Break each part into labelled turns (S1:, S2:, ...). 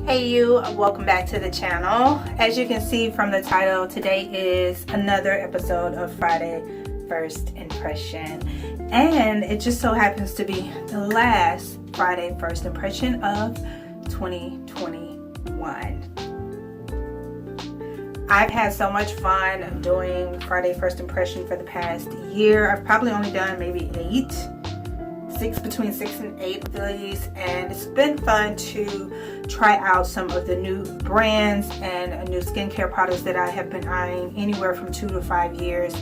S1: Hey you, welcome back to the channel. As you can see from the title, today is another episode of Friday First Impression, and it just so happens to be the last Friday First Impression of 2021. I've had so much fun doing Friday First Impression for the past year. I've probably only done maybe between 6 and 8 of these, and it's been fun to try out some of the new brands and new skincare products that I have been eyeing anywhere from 2 to 5 years,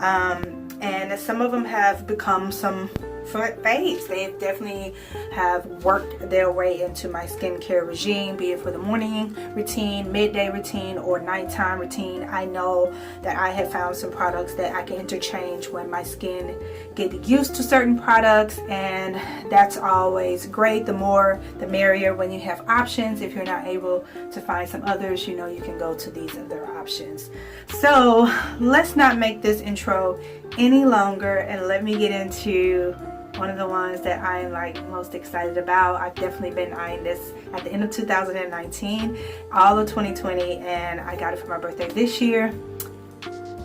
S1: and some of them have become some faves. They definitely have worked their way into my skincare regime, be it for the morning routine, midday routine, or nighttime routine. I know that I have found some products that I can interchange when my skin get used to certain products, and that's always great. The more the merrier when you have options. If you're not able to find some others, you know you can go to these other options. So let's not make this intro any longer and let me get into one of the ones that I am most excited about. I've definitely been eyeing this at the end of 2019, all of 2020, and I got it for my birthday this year.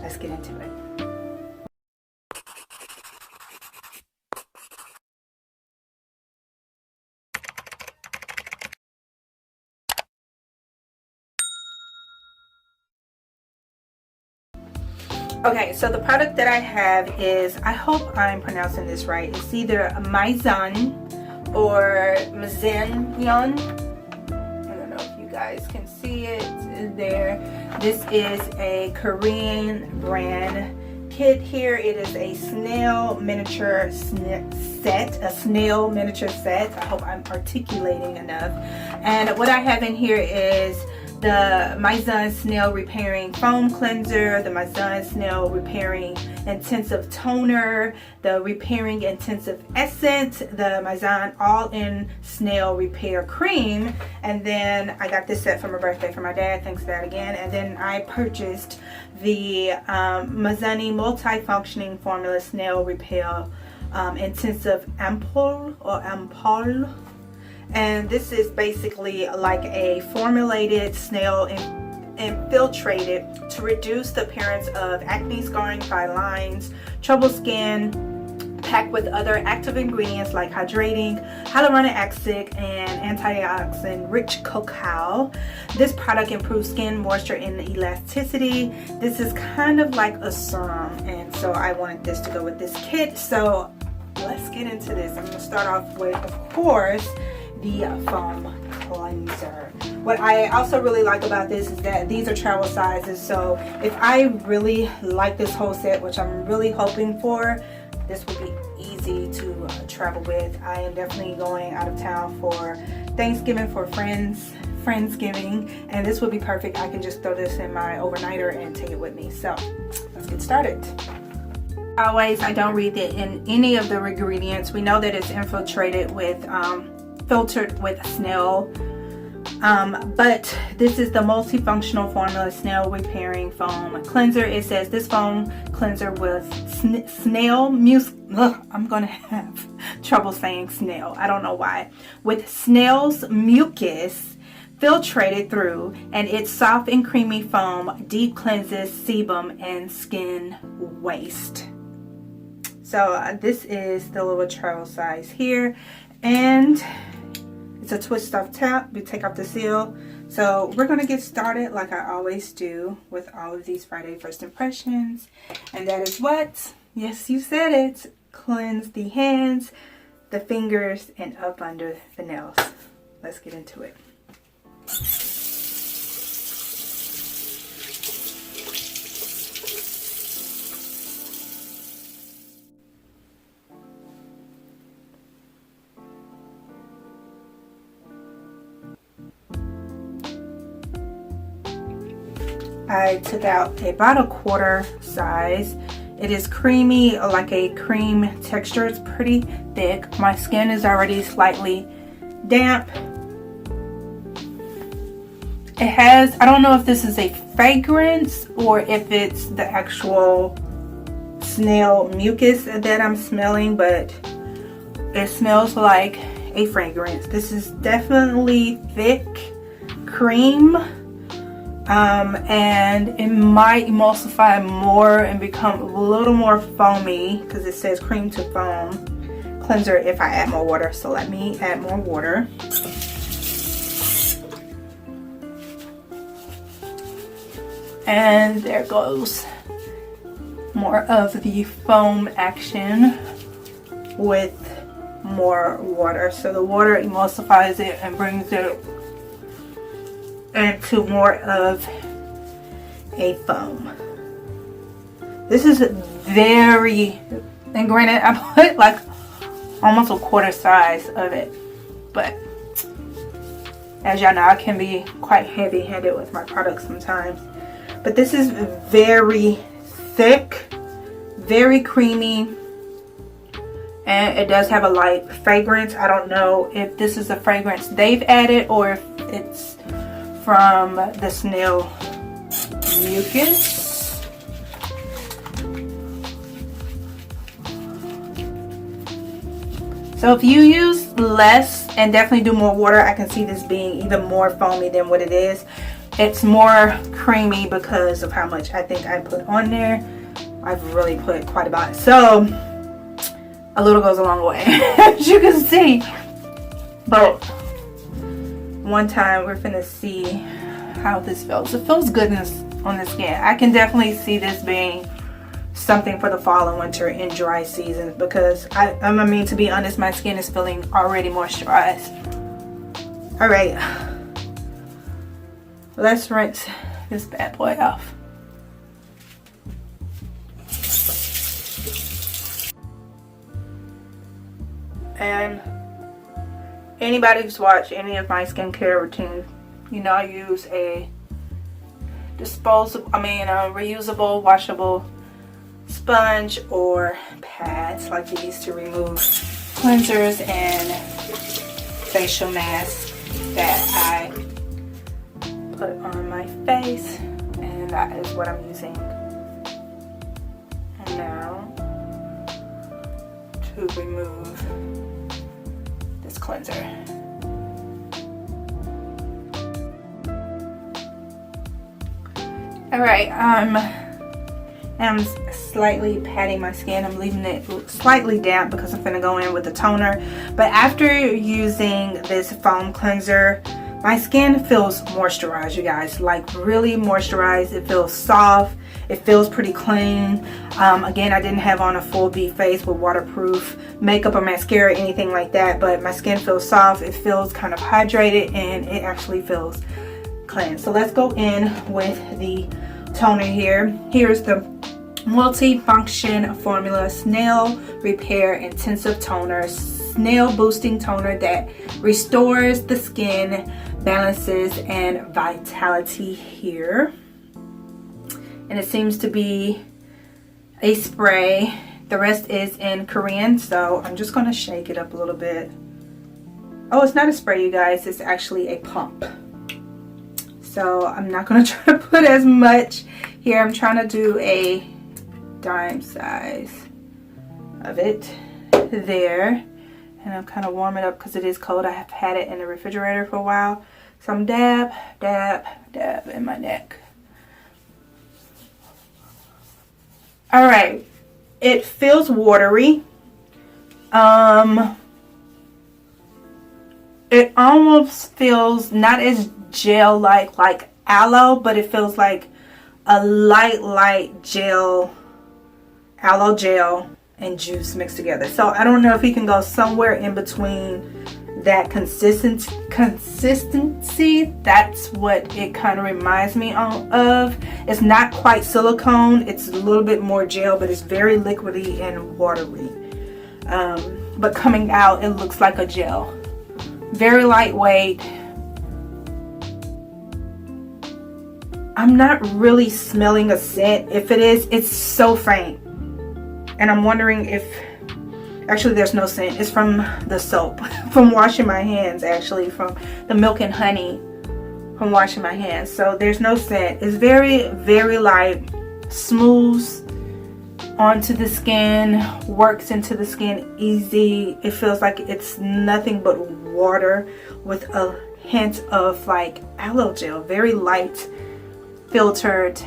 S1: Let's get into it. Okay, so the product that I have is, I hope I'm pronouncing this right, it's either Mizon or Mizon. I don't know if you guys can see it there. This is a Korean brand kit here. It is a snail miniature set, I hope I'm articulating enough. And what I have in here is the Mizon Snail Repairing Foam Cleanser, the Mizon Snail Repairing Intensive Toner, the Repairing Intensive Essence, the Mizon All-In Snail Repair Cream, and then I got this set for my birthday for my dad, thanks for that again. And then I purchased the Mizon Multifunctioning Formula Snail Repair Intensive Ampoule or Ampoule. And this is basically like a formulated snail infiltrated to reduce the appearance of acne, scarring, fine lines, troubled skin, packed with other active ingredients like hydrating, hyaluronic acid, and antioxidant rich cacao. This product improves skin moisture and elasticity. This is kind of like a serum, and so I wanted this to go with this kit. So let's get into this. I'm going to start off with, of course, the foam cleanser. What I also really like about this is that these are travel sizes, so if I really like this whole set, which I'm really hoping for, this would be easy to travel with. I am definitely going out of town for Thanksgiving, for Friendsgiving, and this would be perfect. I can just throw this in my overnighter and take it with me. So let's get started. Always, I don't read in any of the ingredients. We know that it's infiltrated with filtered with snail, but this is the multifunctional formula snail repairing foam cleanser. It says this foam cleanser with snail I'm gonna have trouble saying snail, I don't know why, with snail's mucus filtrated through, and its soft and creamy foam deep cleanses sebum and skin waste. So this is the little travel size here, and it's a twist off top. We take off the seal. So we're going to get started like I always do with all of these Friday First Impressions. And that is what? Yes, you said it. Cleanse the hands, the fingers, and up under the nails. Let's get into it. I took out about a quarter size. It is creamy, like a cream texture. It's pretty thick. My skin is already slightly damp. It has, I don't know if this is a fragrance or if it's the actual snail mucus that I'm smelling, but it smells like a fragrance. This is definitely thick. cream, and it might emulsify more and become a little more foamy because it says cream to foam cleanser if I add more water. So let me add more water. And there goes more of the foam action with more water. So the water emulsifies it and brings it into more of a foam. This is very, and granted I put like almost a quarter size of it, but as y'all know, I can be quite heavy-handed with my products sometimes. But this is very thick, very creamy, and it does have a light fragrance. I don't know if this is a fragrance they've added or if it's from the Snail mucus. So if you use less and definitely do more water, I can see this being even more foamy than what it is. It's more creamy because of how much I think I put on there. I've really put quite a bit. So a little goes a long way, as you can see. But one time we're finna see how this feels. It feels good on the skin. I can definitely see this being something for the fall and winter and dry seasons because I mean, to be honest, my skin is feeling already moisturized. All right. Let's rinse this bad boy off. And anybody who's watched any of my skincare routines, you know I use a reusable, washable sponge or pads like these to remove cleansers and facial masks that I put on my face, and that is what I'm using now to remove this cleanser. Alright, I'm slightly patting my skin. I'm leaving it slightly damp because I'm gonna go in with the toner. But after using this foam cleanser, my skin feels moisturized, you guys, like really moisturized. It feels soft. It feels pretty clean. Again, I didn't have on a full beat face with waterproof makeup or mascara or anything like that, but my skin feels soft. It feels kind of hydrated, and it actually feels clean. So let's go in with the toner here. Here's the multi-function formula Snail Repair Intensive Toner. Snail boosting toner that restores the skin, balances, and vitality here. And it seems to be a spray. The rest is in Korean, so I'm just going to shake it up a little bit. Oh, it's not a spray, you guys. It's actually a pump. So I'm not going to try to put as much here. I'm trying to do a dime size of it there. And I'm kind of warming it up because it is cold. I have had it in the refrigerator for a while. So I'm dab, dab, dab in my neck. Alright. It feels watery. It almost feels not as gel-like like aloe, but it feels like a light gel, aloe gel and juice mixed together. So I don't know if you can go somewhere in between that consistency. That's what it kind of reminds me of. It's not quite silicone. It's a little bit more gel, but it's very liquidy and watery. But coming out, it looks like a gel. Very lightweight. I'm not really smelling a scent. If it is, it's so faint. And I'm wondering if, actually there's no scent. It's from the soap, from washing my hands, actually, from the milk and honey from washing my hands. So there's no scent. It's very light, smooths onto the skin, works into the skin easy. It feels like it's nothing but water with a hint of like aloe gel, very light filtered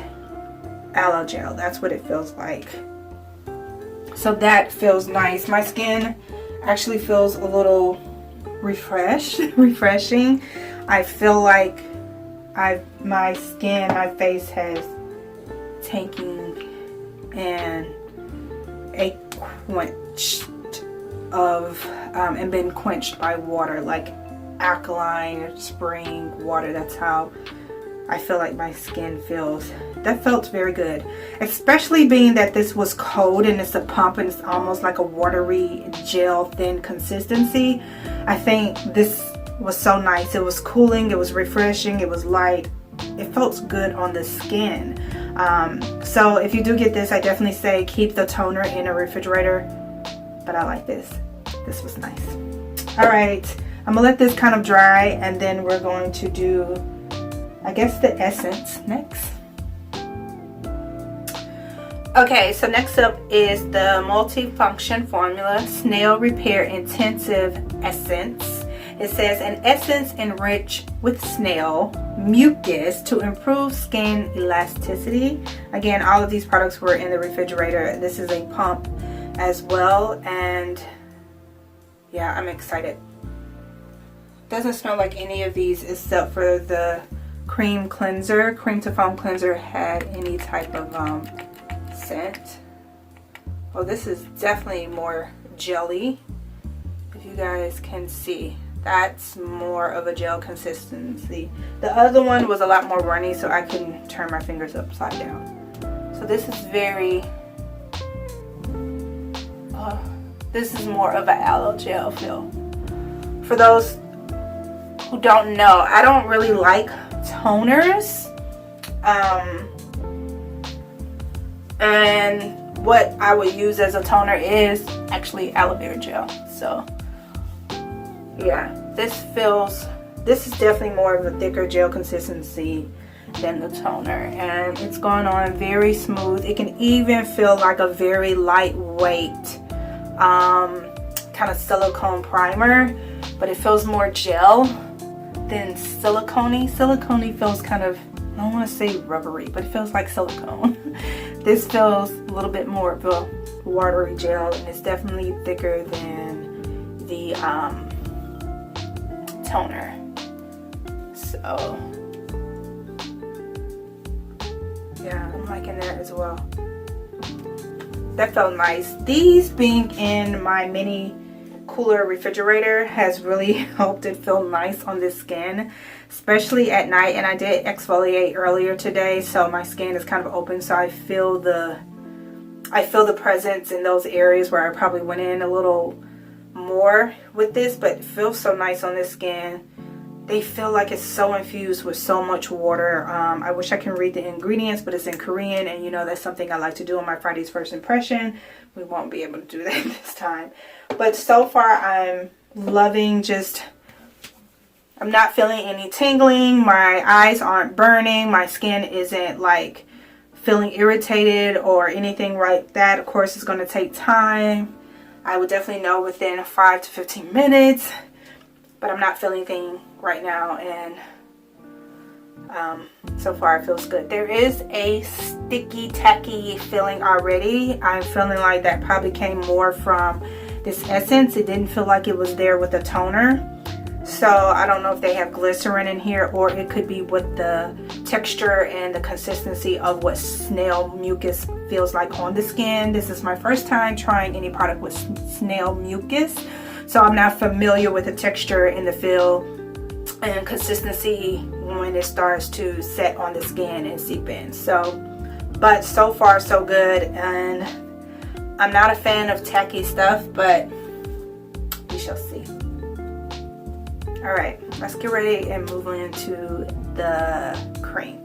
S1: aloe gel. That's what it feels like. So that feels nice. My skin actually feels a little refreshing. I feel like my face has taken and a quenched of and been quenched by water, like alkaline spring water. That's how I feel like my skin feels. That felt very good, especially being that this was cold and it's a pump and it's almost like a watery gel thin consistency. I think this was so nice. It was cooling, it was refreshing, it was light, it felt good on the skin. So if you do get this, I definitely say keep the toner in a refrigerator, but I like this. This was nice. All right, I'm gonna let this kind of dry, and then we're going to do, I guess, the essence next. Okay, so next up is the multifunction formula Snail Repair Intensive Essence. It says an essence enriched with snail mucus to improve skin elasticity. Again, all of these products were in the refrigerator. This is a pump as well, and yeah, I'm excited. Doesn't smell like any of these except for the cream cleanser. Cream to foam cleanser had any type of scent. Well, this is definitely more jelly. If you guys can see, that's more of a gel consistency. The other one was a lot more runny, so I can turn my fingers upside down. So this is very this is more of an aloe gel feel. For those who don't know, I don't really like toners. And what I would use as a toner is actually aloe vera gel. So yeah, this is definitely more of a thicker gel consistency than the toner, and it's going on very smooth. It can even feel like a very lightweight kind of silicone primer, but it feels more gel than silicone-y. Silicone-y feels kind of, I don't want to say rubbery, but it feels like silicone. This feels a little bit more of a watery gel, and it's definitely thicker than the toner. So yeah, I'm liking that as well. That felt nice. These being in my mini cooler refrigerator has really helped it feel nice on this skin, especially at night. And I did exfoliate earlier today, so my skin is kind of open, so I feel the presence in those areas where I probably went in a little more with this, but it feels so nice on this skin. They feel like it's so infused with so much water. I wish I can read the ingredients, but it's in Korean, and you know that's something I like to do on my Friday's First Impression. We won't be able to do that this time. But so far I'm loving I'm not feeling any tingling. My eyes aren't burning. My skin isn't like feeling irritated or anything like that. Of course, it's going to take time. I would definitely know within 5 to 15 minutes. But I'm not feeling anything right now, and so far it feels good. There is a sticky tacky feeling already. I'm feeling like that probably came more from this essence. It didn't feel like it was there with the toner. So I don't know if they have glycerin in here, or it could be with the texture and the consistency of what snail mucus feels like on the skin. This is my first time trying any product with snail mucus, so I'm not familiar with the texture and the feel and consistency when it starts to set on the skin and seep in. So, but so far so good, and I'm not a fan of tacky stuff, but we shall see. All right, let's get ready and move on into the cream.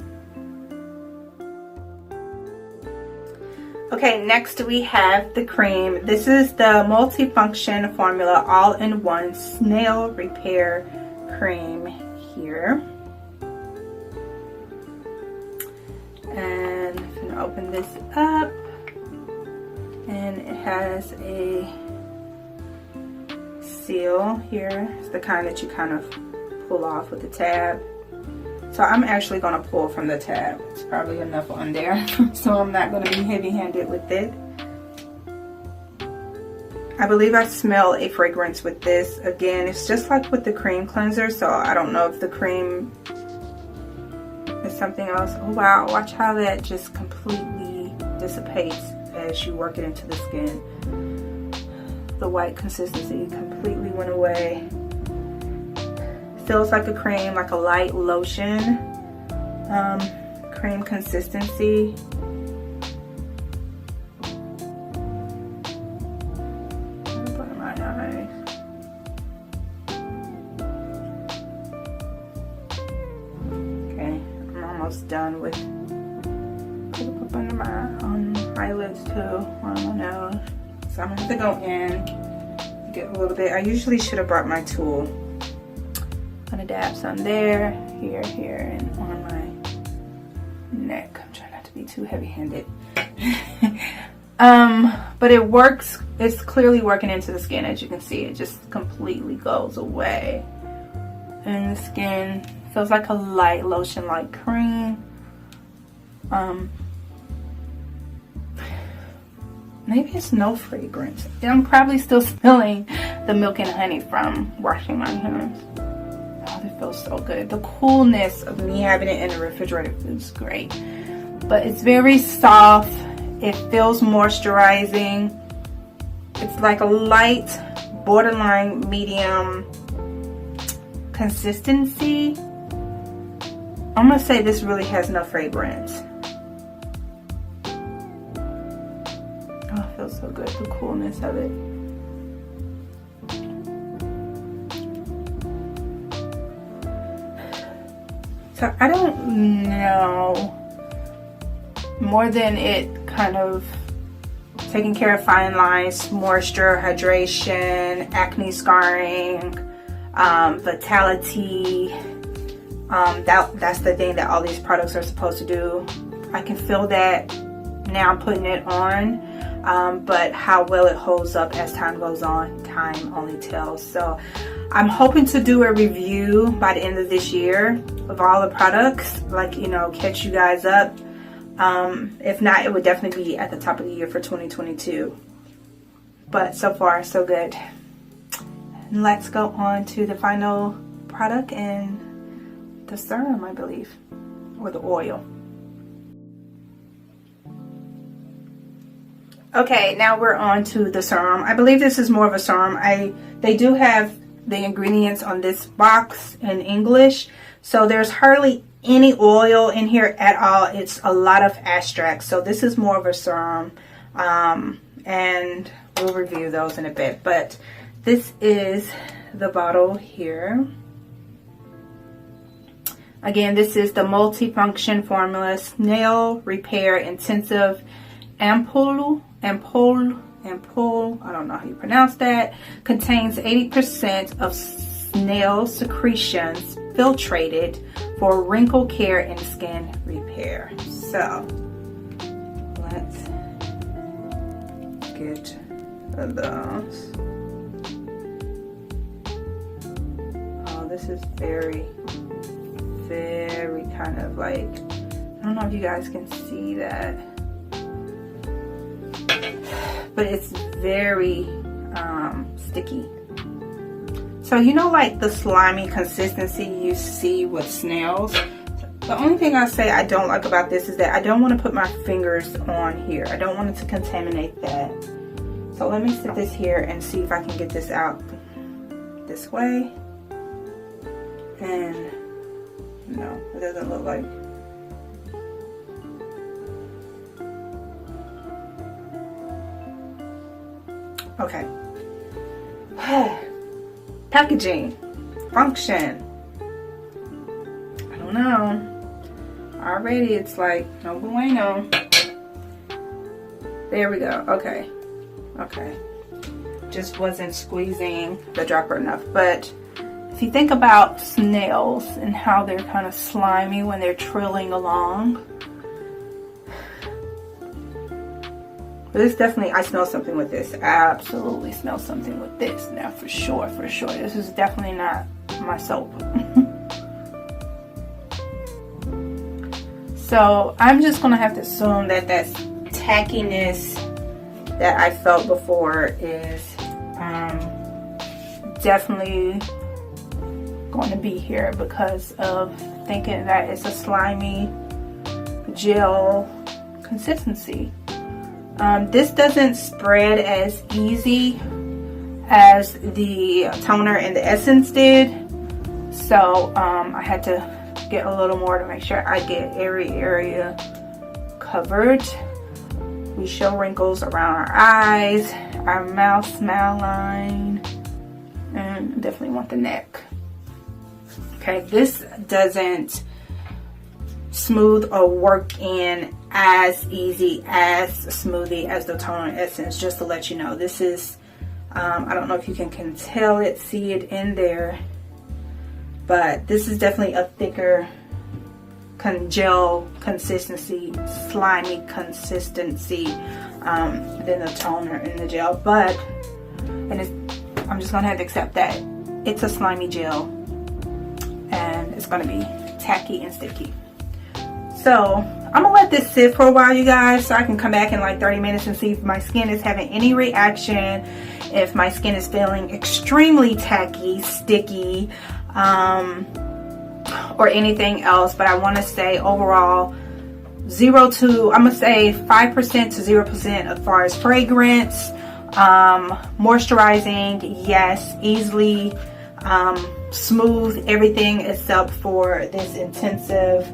S1: Okay, next we have the cream. This is the multifunction formula all-in-one Snail Repair Cream here. And I'm gonna open this up, and it has a seal here. It's the kind that you kind of pull off with the tab. So I'm actually going to pull from the tab. It's probably enough on there. So I'm not going to be heavy-handed with it. I believe I smell a fragrance with this. Again, it's just like with the cream cleanser. So I don't know if the cream is something else. Oh wow, watch how that just completely dissipates as you work it into the skin. The white consistency completely went away. Feels like a cream, like a light lotion, cream consistency. Put in my eyes. Okay, I'm almost done with. Put under my eyelids too, on my nose. So I'm gonna have to go in, get a little bit. I usually should have brought my tool. I'm gonna dab some there, here, and on my neck. I'm trying not to be too heavy-handed. But it works. It's clearly working into the skin. As you can see, it just completely goes away. And the skin feels like a light lotion, like cream. Maybe it's no fragrance. I'm probably still smelling the milk and honey from washing my hands. Oh, it feels so good. The coolness of me having it in the refrigerator feels great. But it's very soft. It feels moisturizing. It's like a light, borderline medium consistency. I'm gonna say this really has no fragrance. Oh, it feels so good, the coolness of it. So I don't know, more than it kind of taking care of fine lines, moisture, hydration, acne scarring, vitality. That's the thing that all these products are supposed to do. I can feel that now I'm putting it on, but how well it holds up as time goes on, time only tells. So I'm hoping to do a review by the end of this year of all the products, like, you know, catch you guys up. If not, it would definitely be at the top of the year for 2022. But so far, so good. And let's go on to the final product, and the serum, I believe, or the oil. Okay, now we're on to the serum. I believe this is more of a serum. They do have the ingredients on this box in English, so there's hardly any oil in here at all. It's a lot of extracts, so this is more of a serum, and we'll review those in a bit. But this is the bottle here. Again, this is the multifunction formula Snail Repair Intensive Ampoule, I don't know how you pronounce that. Contains 80% of snail secretions filtrated for wrinkle care and skin repair. So let's get those. Oh, this is very kind of like, I don't know if you guys can see that, but it's very sticky. So you know, like the slimy consistency you see with snails. The only thing I say I don't like about this is that I don't want to put my fingers on here. I don't want it to contaminate that. So let me sit this here and see if I can get this out this way. And no, it doesn't look like. Okay. Packaging. Function. I don't know. Already it's like no bueno. There we go. Okay. Okay. Just wasn't squeezing the dropper enough. But if you think about snails and how they're kind of slimy when they're trilling along. But it's definitely, I smell something with this. Absolutely smell something with this. Now for sure, for sure. This is definitely not my soap. So I'm just gonna have to assume that that tackiness that I felt before is definitely going to be here because of thinking that it's a slimy gel consistency. This doesn't spread as easy as the toner and the essence did, so I had to get a little more to make sure I get every area covered. We show wrinkles around our eyes, our mouth smile line, and definitely want the neck. Okay, this doesn't smooth or work in as easy as smoothie as the toner and essence, just to let you know. This is I don't know if you can tell it, see it in there, but this is definitely a thicker gel consistency, slimy consistency than the toner and the gel. But I'm just gonna have to accept that it's a slimy gel and it's gonna be tacky and sticky. So I'm gonna let this sit for a while, you guys, so I can come back in like 30 minutes and see if my skin is having any reaction, if my skin is feeling extremely tacky, sticky, or anything else. But I want to say overall, I'm gonna say 5% to 0% as far as fragrance. Moisturizing, yes, easily smooth everything except for this intensive,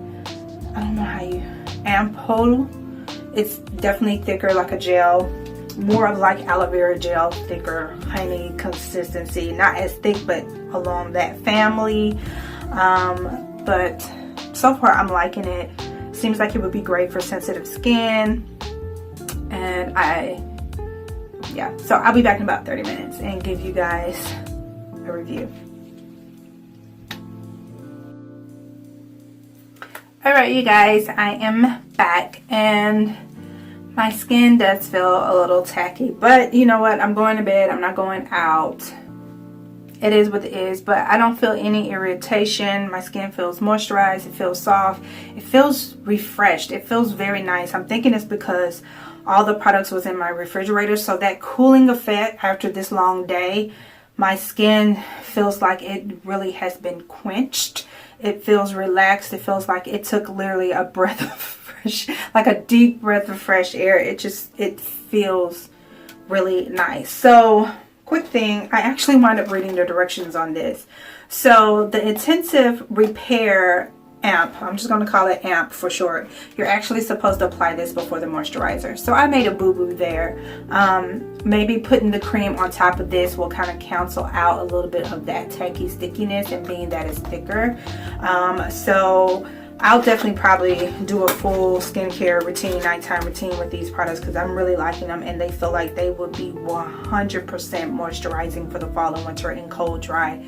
S1: I don't know how you, Ampoule. It's definitely thicker, like a gel, more of like aloe vera gel, thicker, honey consistency, not as thick but along that family. But so far I'm liking it. Seems like it would be great for sensitive skin. And yeah, so I'll be back in about 30 minutes and give you guys a review. Alright, you guys, I am back and my skin does feel a little tacky, but you know what, I'm going to bed, I'm not going out. It is what it is, but I don't feel any irritation. My skin feels moisturized, it feels soft, it feels refreshed, it feels very nice. I'm thinking it's because all the products was in my refrigerator, so that cooling effect after this long day, my skin feels like it really has been quenched. It feels relaxed. It feels like it took literally a breath of fresh, like a deep breath of fresh air. It feels really nice. So quick thing, I actually wound up reading the directions on this. So the intensive repair amp, I'm just going to call it amp for short, you're actually supposed to apply this before the moisturizer. So I made a boo-boo there. Maybe putting the cream on top of this will kind of cancel out a little bit of that tacky stickiness, and being that it's thicker. So I'll definitely probably do a full skincare routine, nighttime routine with these products because I'm really liking them, and they feel like they would be 100% moisturizing for the fall and winter in cold, dry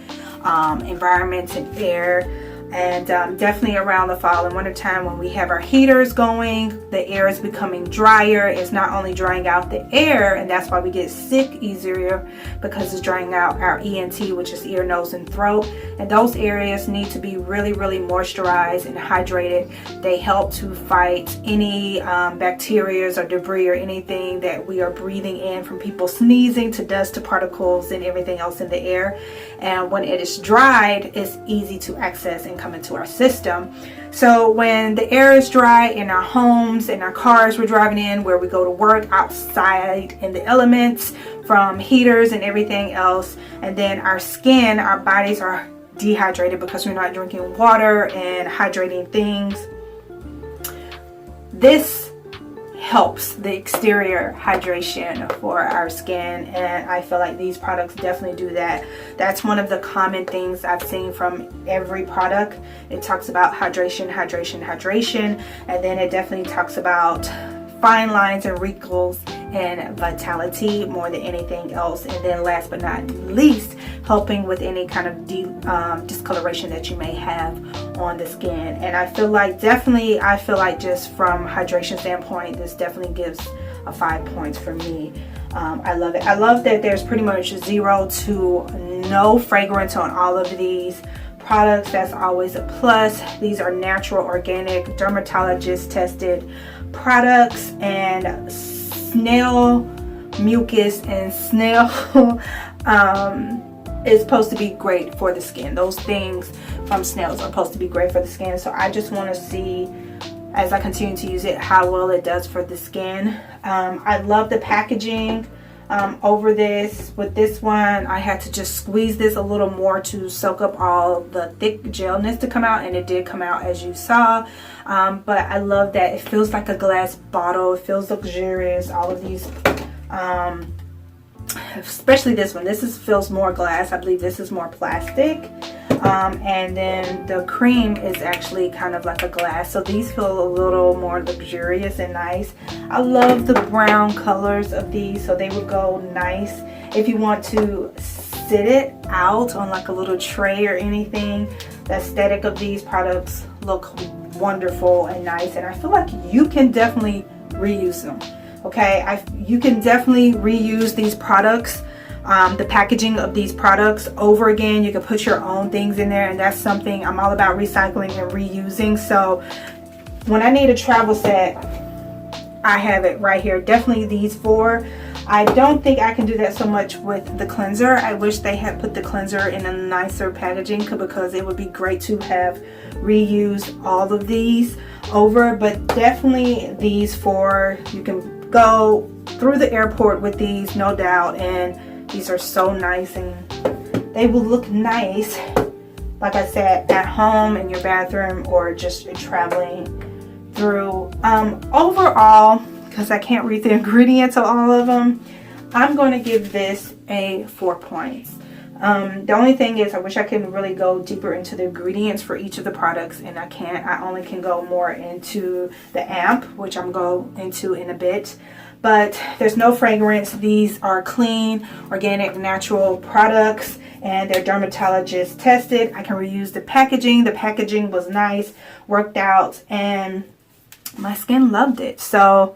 S1: environments and air. And definitely around the fall and winter time when we have our heaters going, the air is becoming drier. It's not only drying out the air, and that's why we get sick easier, because it's drying out our ENT, which is ear, nose, and throat. And those areas need to be really, really moisturized and hydrated. They help to fight any bacteria or debris or anything that we are breathing in, from people sneezing to dust to particles and everything else in the air. And when it is dried, it's easy to access and come into our system. So when the air is dry in our homes, in our cars we're driving in, where we go to work, outside in the elements from heaters and everything else, and then our skin, our bodies are dehydrated because we're not drinking water and hydrating things. This helps the exterior hydration for our skin, and I feel like these products definitely do that. That's one of the common things I've seen from every product. It talks about hydration, hydration, hydration, and then it definitely talks about fine lines and wrinkles and vitality more than anything else. And then last but not least, helping with any kind of discoloration that you may have on the skin. And I feel like just from hydration standpoint, this definitely gives a 5 points for me. I love it. I love that there's pretty much 0 to no fragrance on all of these products. That's always a plus. These are natural, organic, dermatologist tested products, and snail mucus and snail is supposed to be great for the skin. Those things from snails are supposed to be great for the skin. So I just want to see, as I continue to use it, how well it does for the skin. I love the packaging over this. With this one, I had to just squeeze this a little more to soak up all the thick gelness to come out, and it did come out as you saw. But I love that it feels like a glass bottle. It feels luxurious. All of these, especially this one, feels more glass. I believe this is more plastic. And then the cream is actually kind of like a glass, so these feel a little more luxurious and nice. I love the brown colors of these, so they would go nice if you want to sit it out on like a little tray or anything. The aesthetic of these products look wonderful and nice, and I feel like you can definitely reuse them. Okay, you can definitely reuse these products. The packaging of these products over again. You can put your own things in there, and that's something I'm all about, recycling and reusing. So when I need a travel set, I have it right here. Definitely these 4. I don't think I can do that so much with the cleanser. I wish they had put the cleanser in a nicer packaging, because it would be great to have reused all of these over. But definitely these 4, you can go through the airport with these, no doubt. And these are so nice, and they will look nice, like I said, at home, in your bathroom, or just traveling through. Overall, because I can't read the ingredients of all of them, I'm going to give this a 4 points. The only thing is, I wish I could really go deeper into the ingredients for each of the products, and I can't. I only can go more into the amp, which I'm going into in a bit. But there's no fragrance. These are clean, organic, natural products, and they're dermatologist tested. I can reuse the packaging. The packaging was nice, worked out, and my skin loved it. So,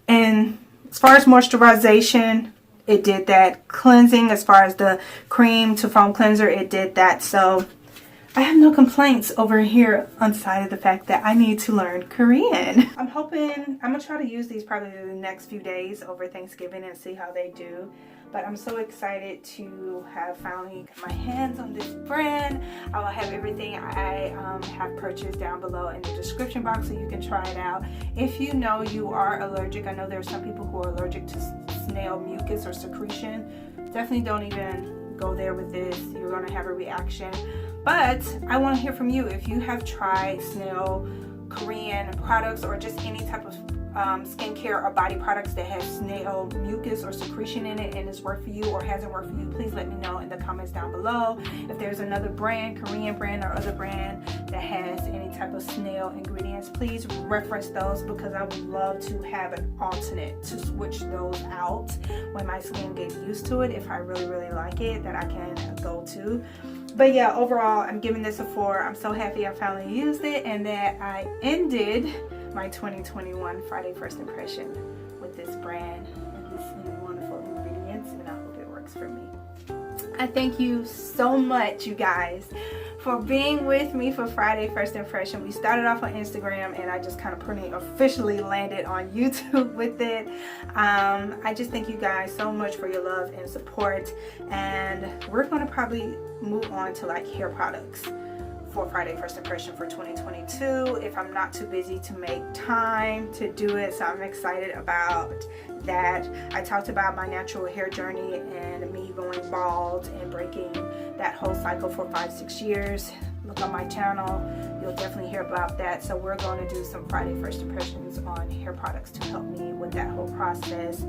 S1: and as far as moisturization, it did that. Cleansing, as far as the cream to foam cleanser, it did that. So I have no complaints over here, on side of the fact that I need to learn Korean. I'm hoping, I'm gonna try to use these probably the next few days over Thanksgiving and see how they do. But I'm so excited to have finally got my hands on this brand. I will have everything I have purchased down below in the description box, so you can try it out. If you know you are allergic, I know there are some people who are allergic to snail mucus or secretion. Definitely don't even go there with this. You're gonna have a reaction. But I want to hear from you if you have tried snail Korean products, or just any type of skincare or body products that have snail mucus or secretion in it, and it's worked for you or hasn't worked for you. Please let me know in the comments down below. If there's another brand, Korean brand or other brand, that has any type of snail ingredients, please reference those, because I would love to have an alternate to switch those out when my skin gets used to it, if I really like it, that I can go to. But yeah, overall, I'm giving this a 4. I'm so happy I finally used it, and that I ended my 2021 Friday First Impression with this brand and these wonderful ingredients, and I hope it works for me. I thank you so much, you guys, for being with me for Friday First Impression. We started off on Instagram, and I just kind of pretty officially landed on YouTube with it. I just thank you guys so much for your love and support, and we're going to probably move on to like hair products for Friday First Impression for 2022, if I'm not too busy to make time to do it. So I'm excited about that. I talked about my natural hair journey and me going bald and breaking that whole cycle for 5-6 years. Look on my channel, you'll definitely hear about that. So we're going to do some Friday First Impressions on hair products to help me with that whole process.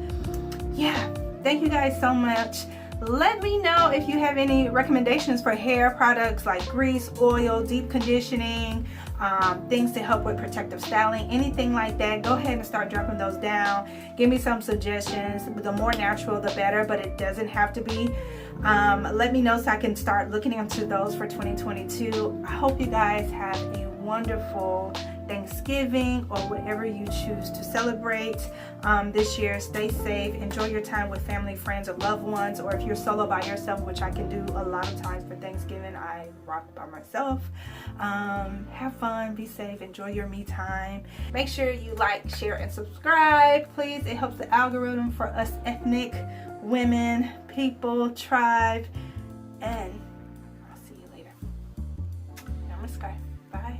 S1: Yeah, thank you guys so much. Let me know if you have any recommendations for hair products like grease, oil, deep conditioning, things to help with protective styling, anything like that. Go ahead and start dropping those down. Give me some suggestions. The more natural, the better, but it doesn't have to be. Let me know so I can start looking into those for 2022. I hope you guys have a wonderful Thanksgiving, or whatever you choose to celebrate this year. Stay safe, enjoy your time with family, friends, or loved ones, or if you're solo by yourself, which I can do a lot of times for Thanksgiving, I rock by myself. Have fun, be safe, enjoy your me time. Make sure you like, share, and subscribe, please. It helps the algorithm for us ethnic women, people, tribe, and I'll see you later. Namaskar. Bye.